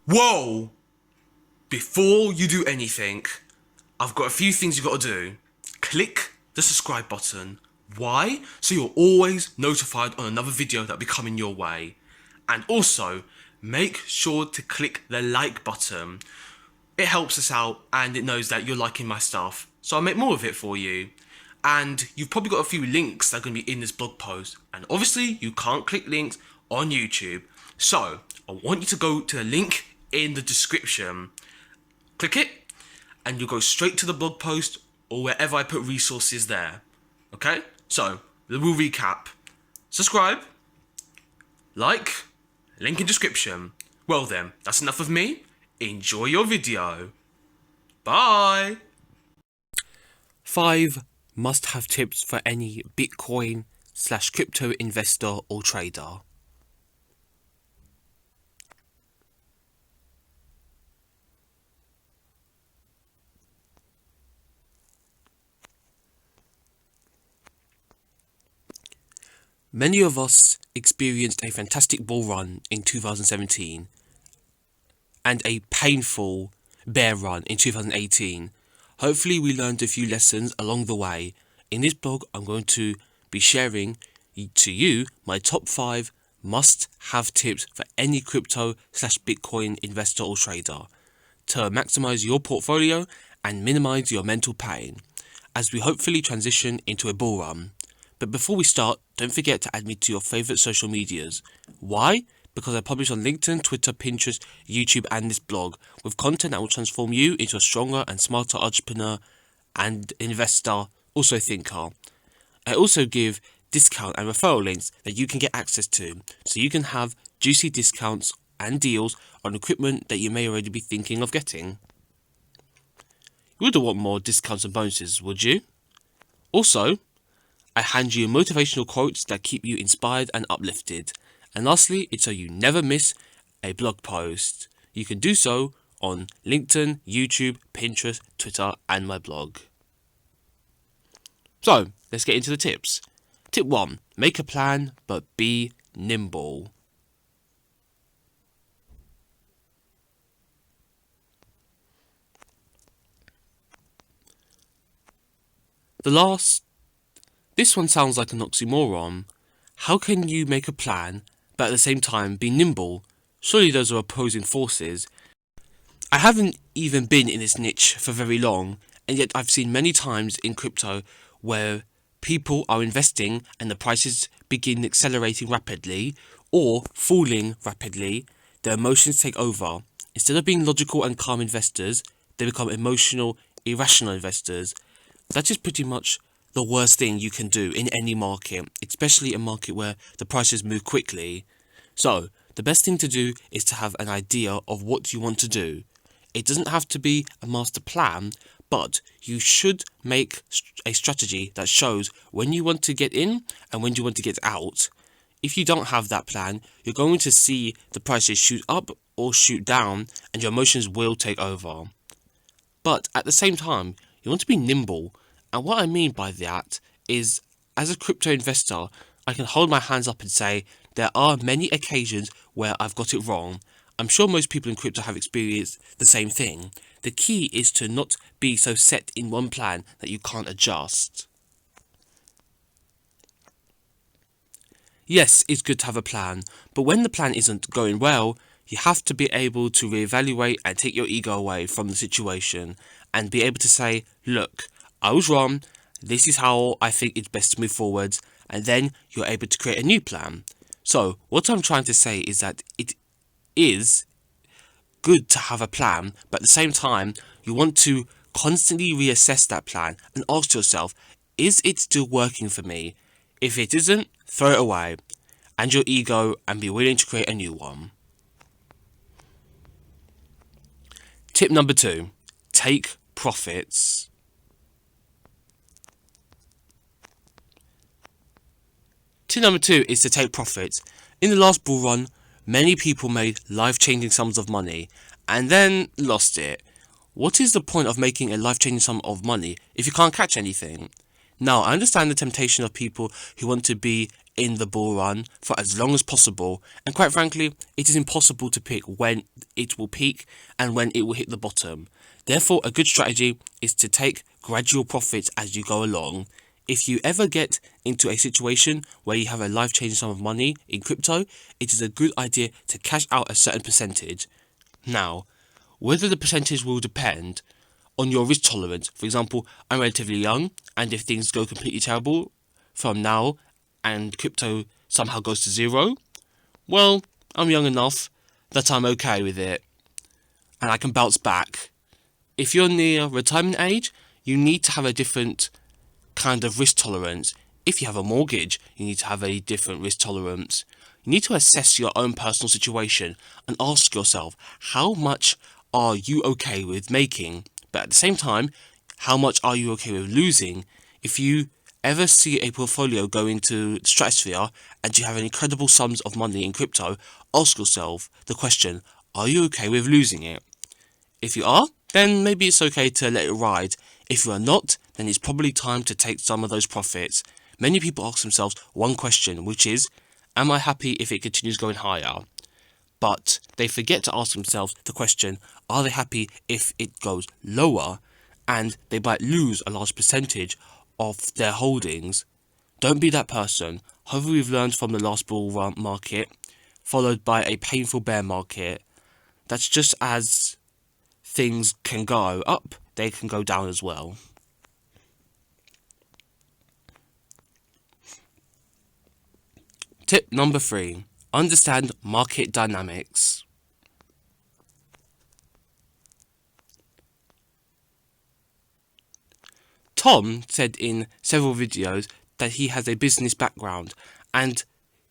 Whoa! Before you do anything, I've got a few things you've got to do. Click the subscribe button. Why? So you're always notified on another video that'll be coming your way. And also, make sure to click the like button. It helps us out and it knows that you're liking my stuff. So I'll make more of it for you. And you've probably got a few links that are going to be in this blog post. And obviously, you can't click links on YouTube. So I want you to go to the link in the description. Click it and you'll go straight to the blog post or wherever I put resources there. Okay? So, we'll recap. Subscribe, like, link in description. Well then, that's enough of me. Enjoy your video. Bye! 5 must-have tips for any Bitcoin/crypto investor or trader. Many of us experienced a fantastic bull run in 2017 and a painful bear run in 2018. Hopefully we learned a few lessons along the way. In this blog I'm going to be sharing to you my top 5 must-have tips for any crypto/Bitcoin investor or trader to maximize your portfolio and minimize your mental pain as we hopefully transition into a bull run. But before we start, don't forget to add me to your favorite social medias. Why? Because I publish on LinkedIn, Twitter, Pinterest, YouTube and this blog with content that will transform you into a stronger and smarter entrepreneur and investor, also thinker. I also give discount and referral links that you can get access to, so you can have juicy discounts and deals on equipment that you may already be thinking of getting. You wouldn't want more discounts and bonuses, would you? Also, I hand you motivational quotes that keep you inspired and uplifted. And lastly, it's so you never miss a blog post. You can do so on LinkedIn, YouTube, Pinterest, Twitter and my blog. So, let's get into the tips. Tip 1. Make a plan, but be nimble. This one sounds like an oxymoron. How can you make a plan, but at the same time be nimble? Surely those are opposing forces. I haven't even been in this niche for very long, and yet I've seen many times in crypto where people are investing and the prices begin accelerating rapidly or falling rapidly. Their emotions take over. Instead of being logical and calm investors, they become emotional, irrational investors. That is pretty much the worst thing you can do in any market, especially a market where the prices move quickly. So, the best thing to do is to have an idea of what you want to do. It doesn't have to be a master plan, but you should make a strategy that shows when you want to get in and when you want to get out. If you don't have that plan, you're going to see the prices shoot up or shoot down and your emotions will take over. But at the same time, you want to be nimble. And what I mean by that is, as a crypto investor, I can hold my hands up and say, there are many occasions where I've got it wrong. I'm sure most people in crypto have experienced the same thing. The key is to not be so set in one plan that you can't adjust. Yes, it's good to have a plan, but when the plan isn't going well, you have to be able to reevaluate and take your ego away from the situation and be able to say, look, I was wrong, this is how I think it's best to move forwards, and then you're able to create a new plan. So, what I'm trying to say is that it is good to have a plan, but at the same time, you want to constantly reassess that plan and ask yourself, is it still working for me? If it isn't, throw it away, and your ego, and be willing to create a new one. Tip number 2, take profits. Tip number 2 is to take profits. In the last bull run, many people made life-changing sums of money and then lost it. What is the point of making a life-changing sum of money if you can't catch anything? Now, I understand the temptation of people who want to be in the bull run for as long as possible, and quite frankly, it is impossible to pick when it will peak and when it will hit the bottom. Therefore, a good strategy is to take gradual profits as you go along. If you ever get into a situation where you have a life-changing sum of money in crypto, it is a good idea to cash out a certain percentage. Now, whether the percentage will depend on your risk tolerance. For example, I'm relatively young, and if things go completely terrible from now and crypto somehow goes to zero, well, I'm young enough that I'm okay with it and I can bounce back. If you're near retirement age, you need to have a different kind of risk tolerance. If you have a mortgage, you need to have a different risk tolerance. You need to assess your own personal situation and ask yourself, how much are you okay with making? But at the same time, how much are you okay with losing? If you ever see a portfolio go into the stratosphere and you have incredible sums of money in crypto, ask yourself the question, are you okay with losing it? If you are, then maybe it's okay to let it ride. If you are not, then it's probably time to take some of those profits. Many people ask themselves one question, which is, am I happy if it continues going higher? But they forget to ask themselves the question, are they happy if it goes lower? And they might lose a large percentage of their holdings. Don't be that person. Hopefully we've learned from the last bull run market, followed by a painful bear market. That's just as things can go up, they can go down as well. Tip number 3. Understand market dynamics. Tom said in several videos that he has a business background and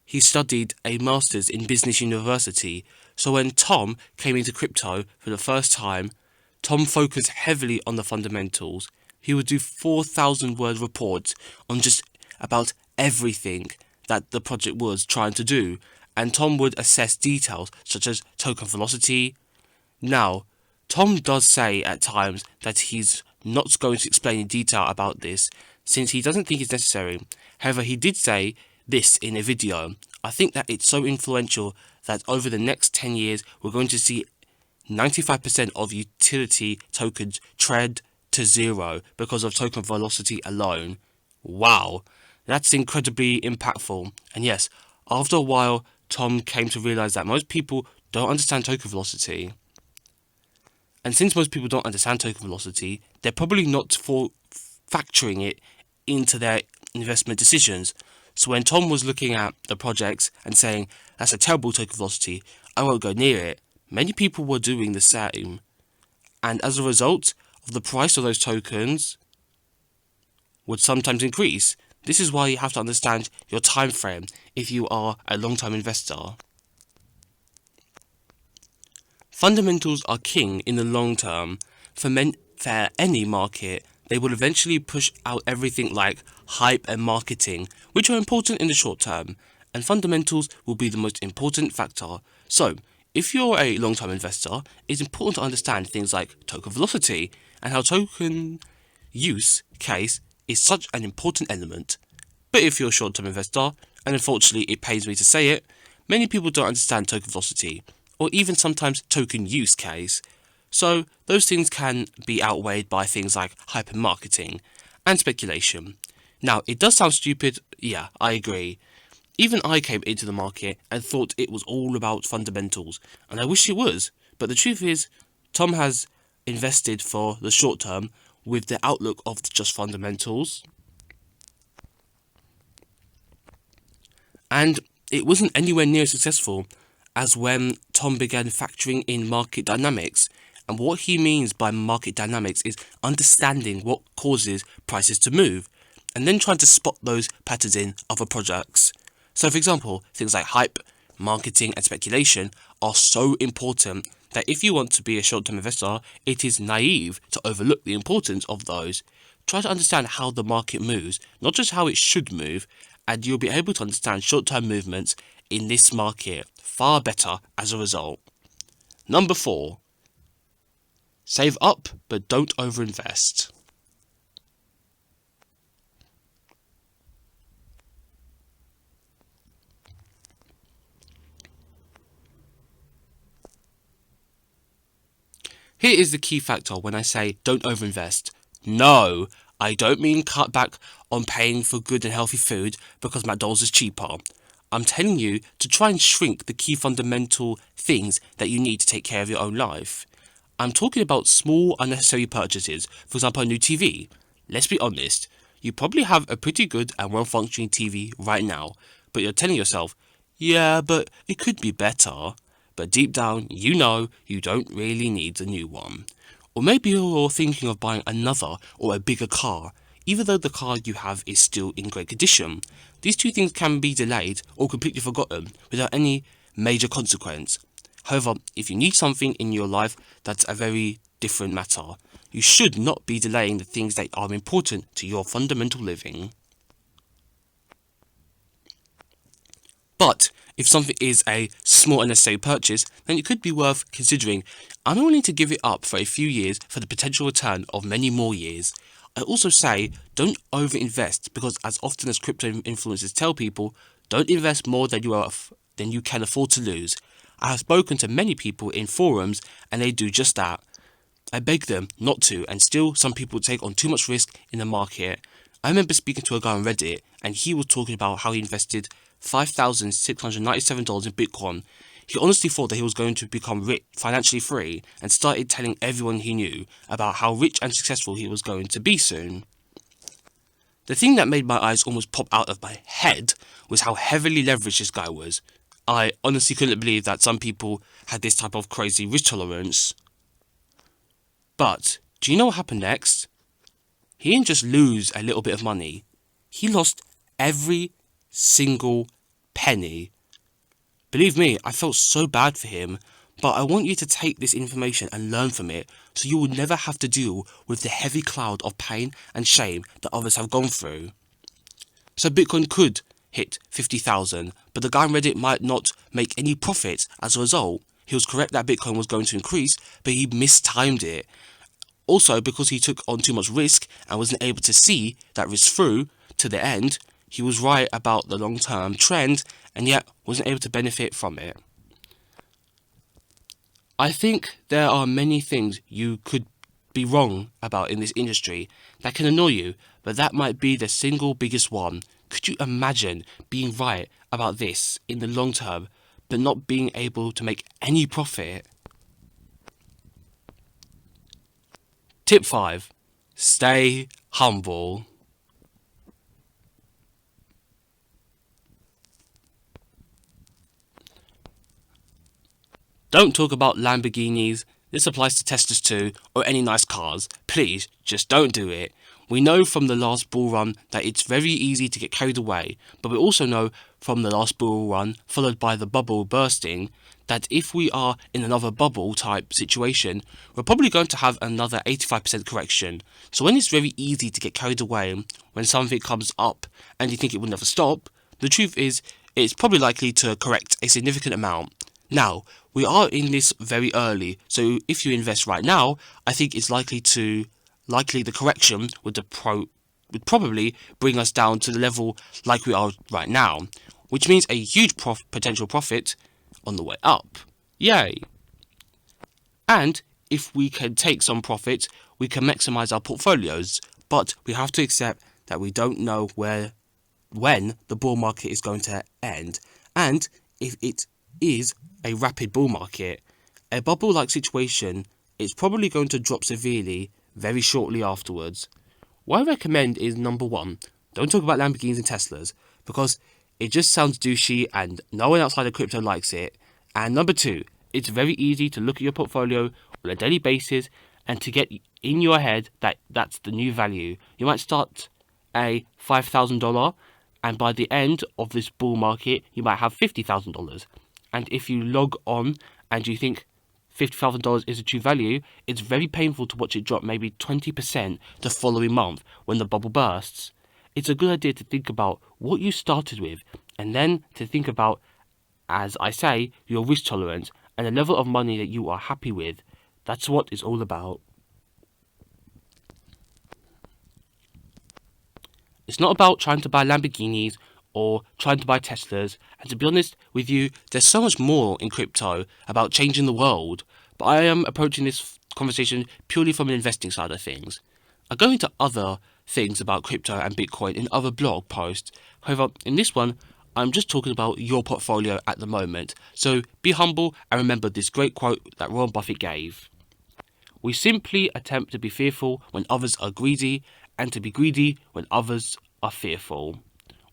he studied a master's in business university. So when Tom came into crypto for the first time, Tom focused heavily on the fundamentals. He would do 4,000 word reports on just about everything that the project was trying to do, and Tom would assess details such as token velocity. Now, Tom does say at times that he's not going to explain in detail about this since he doesn't think it's necessary. However, he did say this in a video. I think that it's so influential that over the next 10 years we're going to see 95% of utility tokens trend to zero because of token velocity alone. Wow, that's incredibly impactful. And yes, after a while, Tom came to realize that most people don't understand token velocity. And since most people don't understand token velocity, they're probably not factoring it into their investment decisions. So when Tom was looking at the projects and saying, that's a terrible token velocity, I won't go near it, many people were doing the same. And as a result of the price of those tokens would sometimes increase. This is why you have to understand your time frame if you are a long-term investor. Fundamentals are king in the long term. For any market, they will eventually push out everything like hype and marketing, which are important in the short term, and fundamentals will be the most important factor. So, if you're a long-term investor, it's important to understand things like token velocity and how token use case is such an important element. But if you're a short-term investor, and unfortunately it pains me to say it, many people don't understand token velocity, or even sometimes token use case. So those things can be outweighed by things like hyper marketing and speculation. Now, it does sound stupid, yeah, I agree. Even I came into the market and thought it was all about fundamentals, and I wish it was. But the truth is, Tom has invested for the short term with the outlook of just fundamentals. And it wasn't anywhere near as successful as when Tom began factoring in market dynamics. And what he means by market dynamics is understanding what causes prices to move, and then trying to spot those patterns in other projects. So for example, things like hype, marketing and speculation are so important that if you want to be a short-term investor, it is naive to overlook the importance of those. Try to understand how the market moves, not just how it should move, and you'll be able to understand short-term movements in this market far better as a result. Number 4. Save up, but don't overinvest. Here is the key factor when I say don't overinvest. No, I don't mean cut back on paying for good and healthy food because McDonald's is cheaper. I'm telling you to try and shrink the key fundamental things that you need to take care of your own life. I'm talking about small unnecessary purchases, for example a new TV. Let's be honest, you probably have a pretty good and well functioning TV right now, but you're telling yourself, yeah, but it could be better. But deep down, you know you don't really need a new one. Or maybe you're thinking of buying another or a bigger car, even though the car you have is still in great condition. These two things can be delayed or completely forgotten without any major consequence. However, if you need something in your life, that's a very different matter. You should not be delaying the things that are important to your fundamental living. But if something is a small unnecessary purchase, then it could be worth considering. I'm willing to give it up for a few years for the potential return of many more years. I also say don't overinvest because as often as crypto influencers tell people, don't invest more than you can afford to lose. I have spoken to many people in forums and they do just that. I beg them not to, and still some people take on too much risk in the market. I remember speaking to a guy on Reddit and he was talking about how he invested $5,697 in Bitcoin. He honestly thought that he was going to become rich, financially free, and started telling everyone he knew about how rich and successful he was going to be soon. The thing that made my eyes almost pop out of my head was how heavily leveraged this guy was. I honestly couldn't believe that some people had this type of crazy risk tolerance. But do you know what happened next? He didn't just lose a little bit of money. He lost every single penny. Believe me, I felt so bad for him, but I want you to take this information and learn from it so you will never have to deal with the heavy cloud of pain and shame that others have gone through. So Bitcoin could hit 50,000, but the guy on Reddit might not make any profits as a result. He was correct that Bitcoin was going to increase, but he mistimed it. Also, because he took on too much risk and wasn't able to see that risk through to the end, he was right about the long-term trend and yet wasn't able to benefit from it. I think there are many things you could be wrong about in this industry that can annoy you, but that might be the single biggest one. Could you imagine being right about this in the long term, but not being able to make any profit? Tip 5. Stay humble. Don't talk about Lamborghinis, this applies to Teslas too, or any nice cars. Please, just don't do it. We know from the last bull run that it's very easy to get carried away, but we also know from the last bull run, followed by the bubble bursting, that if we are in another bubble type situation, we're probably going to have another 85% correction. So when it's very easy to get carried away, when something comes up and you think it will never stop, the truth is it's probably likely to correct a significant amount. Now, we are in this very early, so if you invest right now, I think it's likely the correction would probably bring us down to the level like we are right now, which means a huge potential profit on the way up. Yay! And if we can take some profit, we can maximize our portfolios, but we have to accept that we don't know when the bull market is going to end, and if it is a rapid bull market, a bubble-like situation, it's probably going to drop severely very shortly afterwards. What I recommend is number 1, don't talk about Lamborghinis and Teslas, because it just sounds douchey and no one outside of crypto likes it. And number 2, it's very easy to look at your portfolio on a daily basis and to get in your head that that's the new value. You might start a $5,000 and by the end of this bull market, you might have $50,000. And if you log on and you think $50,000 is a true value, it's very painful to watch it drop maybe 20% the following month when the bubble bursts. It's a good idea to think about what you started with and then to think about, as I say, your risk tolerance and the level of money that you are happy with. That's what it's all about. It's not about trying to buy Lamborghinis or trying to buy Teslas, and to be honest with you, there's so much more in crypto about changing the world, but I am approaching this conversation purely from an investing side of things. I go into other things about crypto and Bitcoin in other blog posts. However, in this one, I'm just talking about your portfolio at the moment. So be humble and remember this great quote that Warren Buffett gave. We simply attempt to be fearful when others are greedy and to be greedy when others are fearful.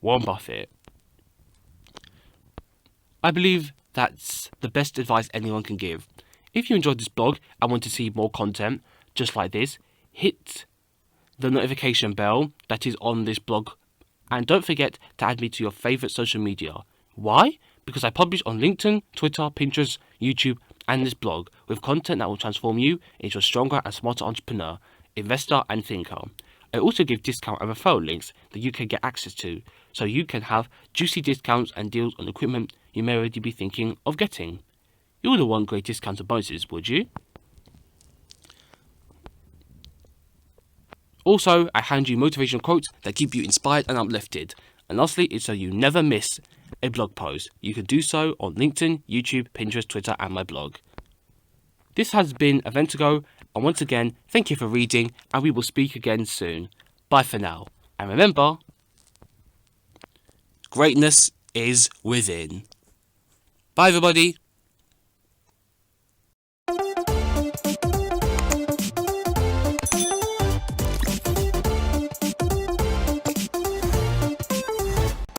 Warren Buffett. I believe that's the best advice anyone can give. If you enjoyed this blog and want to see more content just like this, hit the notification bell that is on this blog and don't forget to add me to your favourite social media. Why? Because I publish on LinkedIn, Twitter, Pinterest, YouTube and this blog with content that will transform you into a stronger and smarter entrepreneur, investor and thinker. I also give discount and referral links that you can get access to, so you can have juicy discounts and deals on equipment you may already be thinking of getting. You would want great discounts and bonuses, would you? Also, I hand you motivational quotes that keep you inspired and uplifted. And lastly, it's so you never miss a blog post. You can do so on LinkedIn, YouTube, Pinterest, Twitter and my blog. This has been Aventago, and once again, thank you for reading, and we will speak again soon. Bye for now. And remember, greatness is within. Bye everybody.